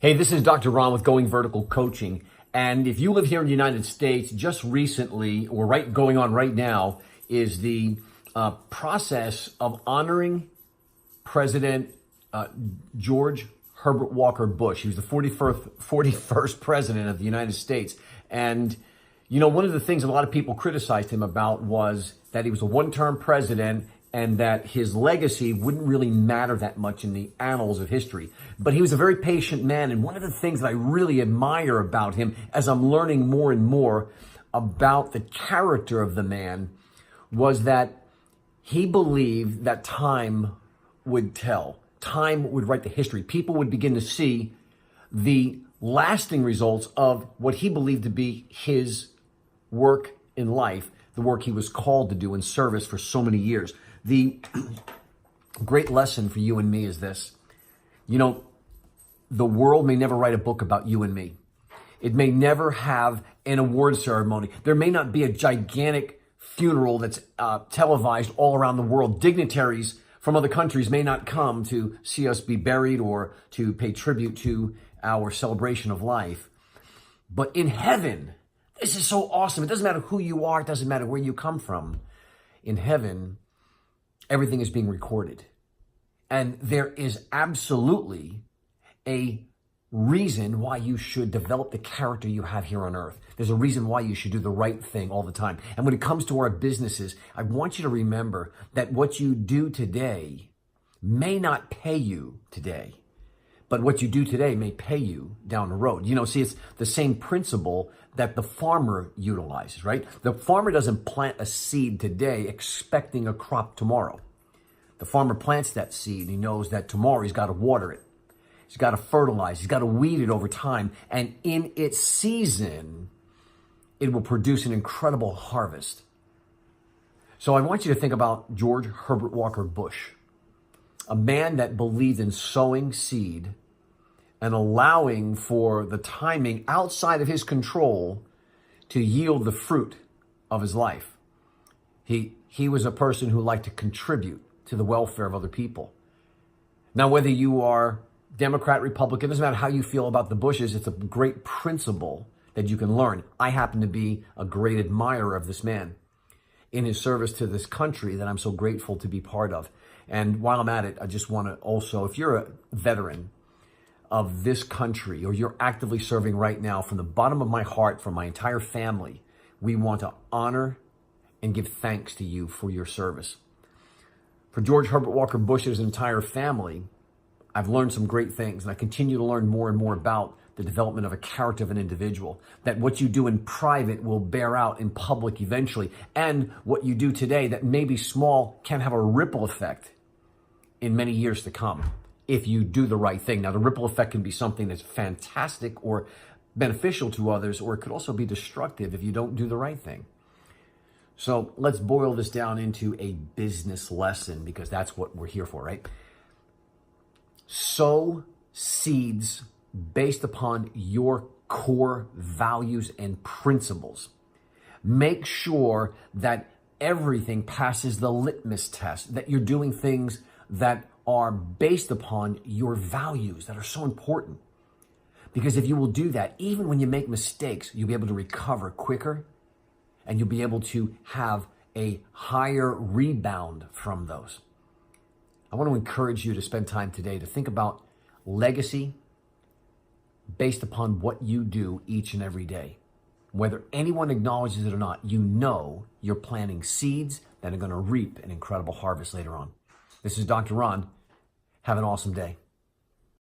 Hey, this is Dr. Ron with Going Vertical Coaching. And if you live here in the United States, just recently, or going on right now, is the process of honoring President George Herbert Walker Bush. He was the 41st president of the United States. And, you know, one of the things a lot of people criticized him about was that he was a one-term president and that his legacy wouldn't really matter that much in the annals of history. But he was a very patient man, and one of the things that I really admire about him as I'm learning more and more about the character of the man was that he believed that time would tell. Time would write the history. People would begin to see the lasting results of what he believed to be his work in life, the work he was called to do in service for so many years. The great lesson for you and me is this. You know, the world may never write a book about you and me. It may never have an award ceremony. There may not be a gigantic funeral that's televised all around the world. Dignitaries from other countries may not come to see us be buried or to pay tribute to our celebration of life. But in heaven, this is so awesome. It doesn't matter who you are. It doesn't matter where you come from. In heaven, everything is being recorded. And there is absolutely a reason why you should develop the character you have here on earth. There's a reason why you should do the right thing all the time. And when it comes to our businesses, I want you to remember that what you do today may not pay you today, but what you do today may pay you down the road. You know, see, it's the same principle that the farmer utilizes, right? The farmer doesn't plant a seed today expecting a crop tomorrow. The farmer plants that seed and he knows that tomorrow he's got to water it. He's got to fertilize. He's got to weed it over time. And in its season, it will produce an incredible harvest. So I want you to think about George Herbert Walker Bush, a man that believed in sowing seed and allowing for the timing outside of his control to yield the fruit of his life. He was a person who liked to contribute to the welfare of other people. Now, whether you are Democrat, Republican, doesn't matter how you feel about the Bushes, it's a great principle that you can learn. I happen to be a great admirer of this man in his service to this country that I'm so grateful to be part of. And while I'm at it, I just want to also, if you're a veteran of this country or you're actively serving right now, from the bottom of my heart, from my entire family, we want to honor and give thanks to you for your service. For George Herbert Walker Bush's entire family, I've learned some great things, and I continue to learn more and more about the development of a character of an individual, that what you do in private will bear out in public eventually, and what you do today that may be small can have a ripple effect in many years to come if you do the right thing. Now, the ripple effect can be something that's fantastic or beneficial to others, or it could also be destructive if you don't do the right thing. So let's boil this down into a business lesson, because that's what we're here for, right? Sow seeds based upon your core values and principles. Make sure that everything passes the litmus test, that you're doing things that are based upon your values that are so important. Because if you will do that, even when you make mistakes, you'll be able to recover quicker and you'll be able to have a higher rebound from those. I want to encourage you to spend time today to think about legacy based upon what you do each and every day. Whether anyone acknowledges it or not, you know you're planting seeds that are going to reap an incredible harvest later on. This is Dr. Ron. Have an awesome day.